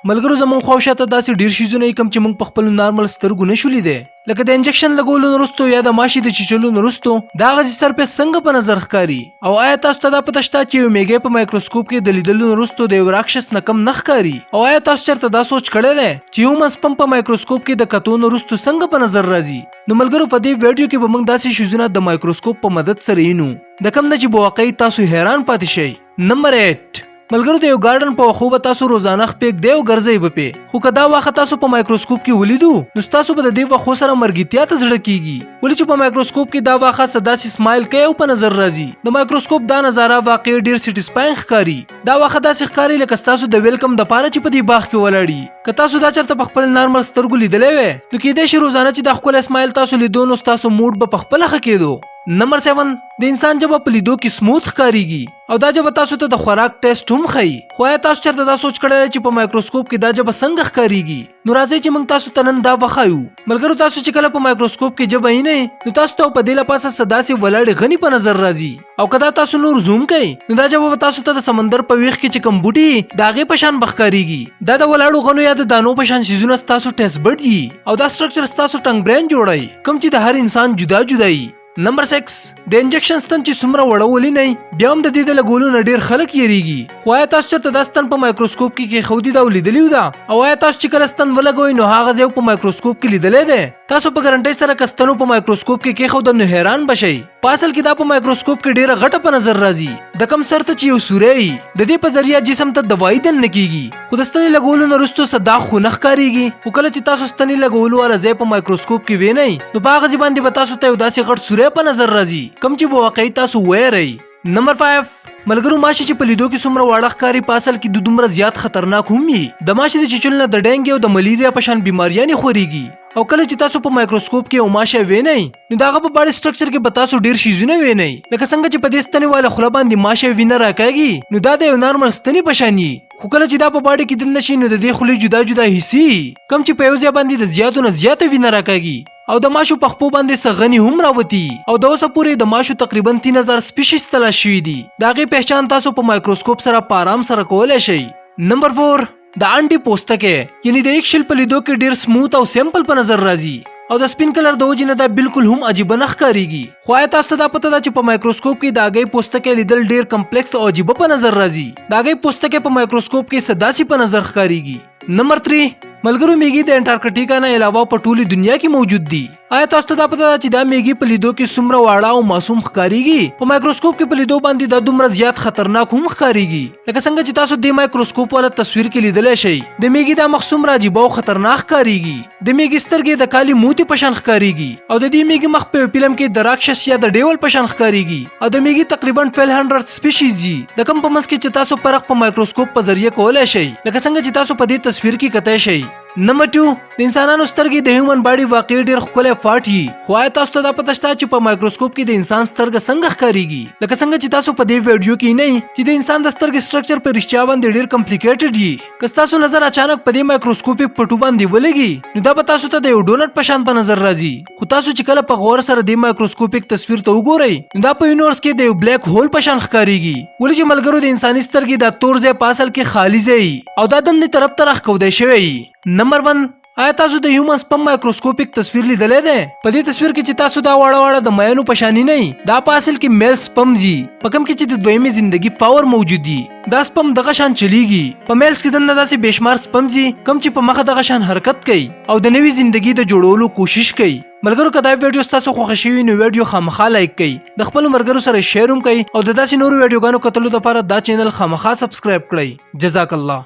ملګرو زمون خوښه داسې ډیر شیزونه کوم چې موږ په خپل نارمل سترګو نشو لیدای لکه د انجکشن لګولو وروسته یا د ماشي د چیچلو وروسته دا غزي سرفیس څنګه په نظر ښکاري او آیا تاسو ته دا پته شته چې یو میګه په مایکروسکوپ کې د لیدلو وروسته د یو راکشس نه کم نه ښکاري او آیا تاسو چرته دا سوچ کړی دی چې یو مسپم په مایکروسکوپ کې د کتو وروسته څنګه په نظر راځي نو ملګرو په دې ویډیو کې به موږ داسې شیزونه د مایکروسکوپ په مدد سره وینو د کم نه چې په واقعي تاسو حیران پاتې شئ نمبر 8 ملګرو د یو ګارډن په خو به تاسو روزانه خپېک دی او ګرځي به پی خو کدا واخه تاسو په مایکروسکوپ کې ولیدو نو تاسو به د دې وخت سره مرګتیا ته زړه کیږي ولې چې په مایکروسکوپ کې دا واخه صداسي سمایل کوي او په نظر راځي د مایکروسکوپ دا نظاره واقعي ډیر سټیسفاینګ ښکاري دا واخه داسې ښکاري لکه تاسو د ویلکم د پاره چې په دې باغ کې ولاړی که تاسو دا چرته په خپل نارمل سترګو لیدلې وې نو کېدای شي روزانه چې د خپل سمایل تاسو لیدو نو تاسو موډ به په خپل ښه کېدو نمبر 7 د انسان جبه په لیدو کې سموث ښکاریږي او دا جبه تاسو ته د خوراک ټیسټ هم ښيي خو یا تاسو چرته دا سوچ کړی چې په مایکروسکوپ کې دا جبه څنګه ښکاریږي نو راځي چې موږ تاسو ته نن دا وښایو ملګرو تاسو چې کله په مایکروسکوپ کې جبه یې نه نو تاسو ته په دې لپاسه صداسي ولاړې غني په نظر راځي او کدا تاسو نور زوم کوي نو دا جبه تاسو ته د سمندر په ویخ کې چې کم بوټي داغه په شان بخکاریږي دا د ولاړو غنو یا د دانو په شان شیزونه تاسو ټیسټ بډ دي او دا سټرکچر تاسو ټنګ برین جوړای کوم چې د هر انسان جدا جدای نمبر 6 د انجکشن ستن چې څومره وړولې نه بیا هم د دې د لګولو نه ډیر خلک یریږي خو آیا تاسو ته د ستن په مایکروسکوپ کې خودي دا ولیدلې ده او آیا تاسو چې کله ستن ولګوي نو هغه ځای په مایکروسکوپ کې لیدلې ده تاسو په ګارانټي سره کستنو په مایکروسکوپ کې خود نو حیران بشئ په اصل کې دا په مایکروسکوپ کې ډیره غټه په نظر راځي د کم سر ته چې یو سوري د دې په ذریعہ جسم ته دوايي دن نکېږي خو د ستن لګولو نه وروسته صدا خو نه ښکاریږي خو کله چې تاسو ستن لګولو ولا ځای په مایکروسکوپ کې وینئ نو په هغه ځای باندې به تاسو ته یو داسې غټ سوري په نظر راځي کم چې په واقعي تاسو وایي نمبر 5 ملګرو ماشي چې په لیدو کې څومره واړه ښکاري په اصل کې د دومره زیات خطرناک هم وي د ماشي د چیچل نه د ډینګ او د ملیریا په شان بیماریاں خوريږي او کله چې تاسو په مایکروسکوپ کې او ماشه وینئ نو داغه په باډي سټرکچر کې به تاسو ډیر شیزونه وینئ لکه څنګه چې په دې ستنې والا خله باندې ماشه وینه راکاږي نو دا د یو نارمل ستنې په شان خو کله چې دا په باډي کې دنه شي نو د دې خولې جدا جدا حصي کم چې په یو ځای باندې د زیاتو نه زیاته وینه راکاږي او د ماشو په خپو باندې سغنی هم راوتی او د اوسه پورې د ماشو تقریبا 3000 سپیشیز تلاش شوي دي داغه پہچان تاسو په مایکروسکوپ سره په آرام سره کولای شئ نمبر 4 د انټي پوستکه یعنی د ایکشل په لیدو کې ډیر سموث او سیمپل په نظر راځي او د سپین کلر د وجې نه دا بالکل هم عجیب نه ښکاریږي خو آیا تاسو ته دا پته ده چې په مایکروسکوپ کې د هغې پوستکی لیدل ډیر کمپلیکس او عجیب په نظر راځي د هغې پوستکی په مایکروسکوپ کې صداسي په نظر ښکاریږي نمبر 3 ملګرو میګي د انټارکټیکا نه علاوه په ټولي دنیا کې موجود دي آیا تاسو ته دا پته ده چې دا میګي په لیدو کې څومره واړه او معصوم ښکاریږي په مایکروسکوپ کې په لیدو باندې دا دومره زیات خطرناک هم ښکاریږي لکه څنګه چې تاسو د مایکروسکوپ والا تصویر کې لیدلی شئ د میګي دا مخ څومره عجیب او خطرناک ښکاریږي د میګي سترګې د کالي موتی په شان ښکاریږي او د دې میګي مخ په فلم کې د راکشس یا د ډیول په شان ښکاریږي او د میګي تقریبا 1200 سپیشیز دي د کم په منځ کې چې تاسو پرخ په مایکروسکوپ په ذریعہ کولای شئ لکه څنګه چې تاسو په دې تصویر کې کتای شئ نمبر 2 د انسانانو سترګې د هیومن باډي واقعي ډیر ښکلی فاټ وي خو آیا تاسو ته دا پته شته چې په مایکروسکوپ کې د انسان سترګه څنګه ښکاریږي لکه څنګه چې تاسو په دې ویډیو کې نه چې د انسان د سترګې سټرکچر په رښتیا باندې ډیر کمپلیکیټډ وي که تاسو نظر اچانک په دې مایکروسکوپیک پټو باندې ولګي نو دا به تاسو ته د یو ډونټ په شان په نظر راځي خو تاسو چې کله په غور سره د مایکروسکوپیک تصویر ته وګورئ نو دا په یونیورس کې د یو بلیک هول په شان ښکاریږي ولې چې ملګرو د انساني سترګې د تور ځای په اصل کې خالی ځای او دا دنې طرف ته راښکودی شوی نمبر 1 آیا تاسو د هیومن سپم مایکروسکوپیک تصویر لیدلې ده په دې تصویر کې چې تاسو دا واړه د مایانو په شانی نه دا په اصل کې میل سپم زی په کوم کې چې د دویمه ژوندۍ پاور موجود دي دا سپم دغه شان چلیږي په میلز کې دنه داسې بشمار سپم زی کوم چې په مخه دغه شان حرکت کوي او د نوې ژوندۍ د جوړولو کوشش کوي ملګرو که دا ویډیو تاسو خوښ شوی نو ویډیو خامخا لایک کړئ د خپل ملګرو سره شیر هم کړئ او د داسې نورو ویډیوګانو کتلو لپاره دا چینل خامخا سبسکرایب کړئ جزاک الله